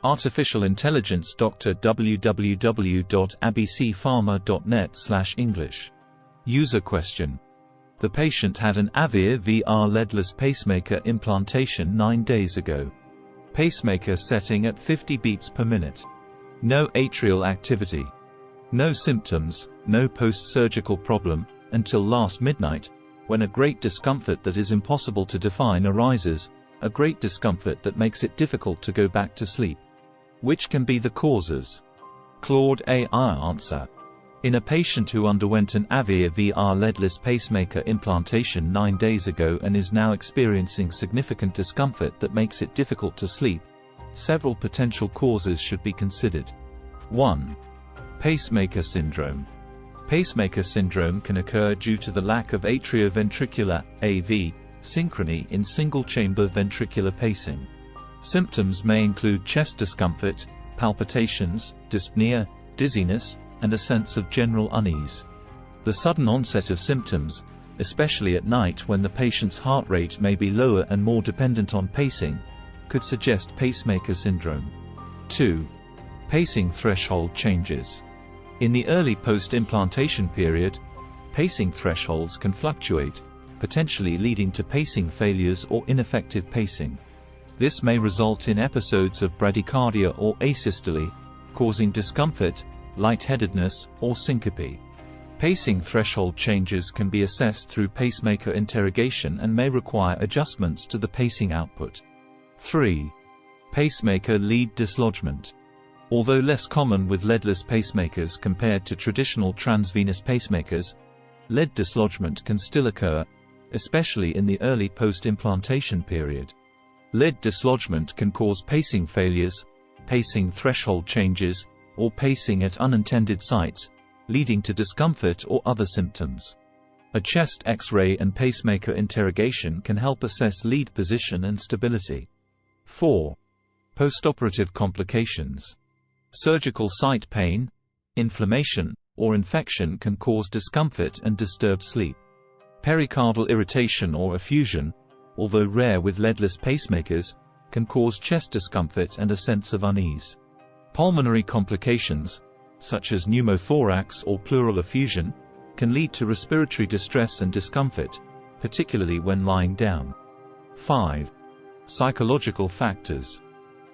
Artificial Intelligence Dr. www.abcpharma.net/English. User question. The patient had an Aveir VR leadless pacemaker implantation 9 days ago. Pacemaker setting at 50 beats per minute. No atrial activity. No symptoms, no post-surgical problem, until last midnight, when a great discomfort that is impossible to define arises, a great discomfort that makes it difficult to go back to sleep. Which can be the causes? Claude AI answer. In a patient who underwent an Aveir VR leadless pacemaker implantation 9 days ago and is now experiencing significant discomfort that makes it difficult to sleep, several potential causes should be considered. 1. Pacemaker syndrome. Pacemaker syndrome can occur due to the lack of atrioventricular (AV) synchrony in single-chamber ventricular pacing. Symptoms may include chest discomfort, palpitations, dyspnea, dizziness, and a sense of general unease. The sudden onset of symptoms, especially at night when the patient's heart rate may be lower and more dependent on pacing, could suggest pacemaker syndrome. 2. Pacing threshold changes. In the early post-implantation period, pacing thresholds can fluctuate, potentially leading to pacing failures or ineffective pacing. This may result in episodes of bradycardia or asystole, causing discomfort, lightheadedness, or syncope. Pacing threshold changes can be assessed through pacemaker interrogation and may require adjustments to the pacing output. 3. Pacemaker lead dislodgement. Although less common with leadless pacemakers compared to traditional transvenous pacemakers, lead dislodgement can still occur, especially in the early post-implantation period. Lead dislodgement can cause pacing failures, pacing threshold changes, or pacing at unintended sites, leading to discomfort or other symptoms. A chest X-ray and pacemaker interrogation can help assess lead position and stability. 4. Postoperative complications. Surgical site pain, inflammation, or infection can cause discomfort and disturb sleep. Pericardial irritation or effusion, although rare with leadless pacemakers, can cause chest discomfort and a sense of unease. Pulmonary complications, such as pneumothorax or pleural effusion, can lead to respiratory distress and discomfort, particularly when lying down. 5. Psychological factors.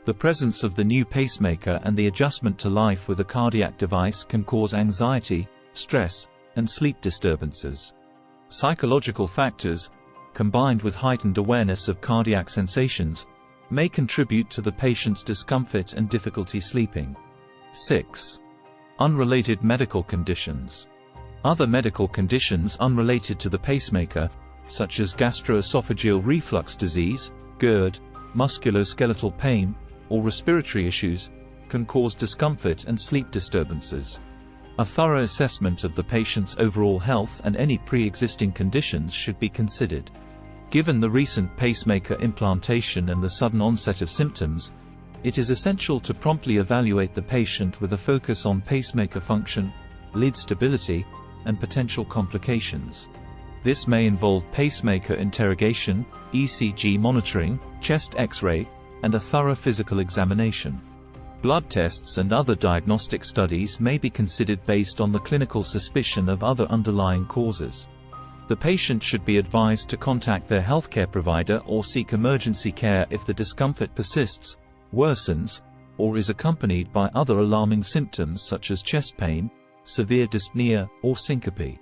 The presence of the new pacemaker and the adjustment to life with a cardiac device can cause anxiety, stress, and sleep disturbances. Psychological factors, combined with heightened awareness of cardiac sensations, may contribute to the patient's discomfort and difficulty sleeping. 6. Unrelated medical conditions. Other medical conditions unrelated to the pacemaker, such as gastroesophageal reflux disease, GERD, musculoskeletal pain, or respiratory issues, can cause discomfort and sleep disturbances. A thorough assessment of the patient's overall health and any pre-existing conditions should be considered. Given the recent pacemaker implantation and the sudden onset of symptoms, it is essential to promptly evaluate the patient with a focus on pacemaker function, lead stability, and potential complications. This may involve pacemaker interrogation, ECG monitoring, chest X-ray, and a thorough physical examination. Blood tests and other diagnostic studies may be considered based on the clinical suspicion of other underlying causes. The patient should be advised to contact their healthcare provider or seek emergency care if the discomfort persists, worsens, or is accompanied by other alarming symptoms such as chest pain, severe dyspnea, or syncope.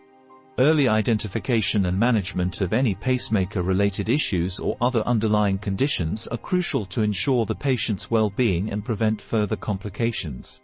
Early identification and management of any pacemaker-related issues or other underlying conditions are crucial to ensure the patient's well-being and prevent further complications.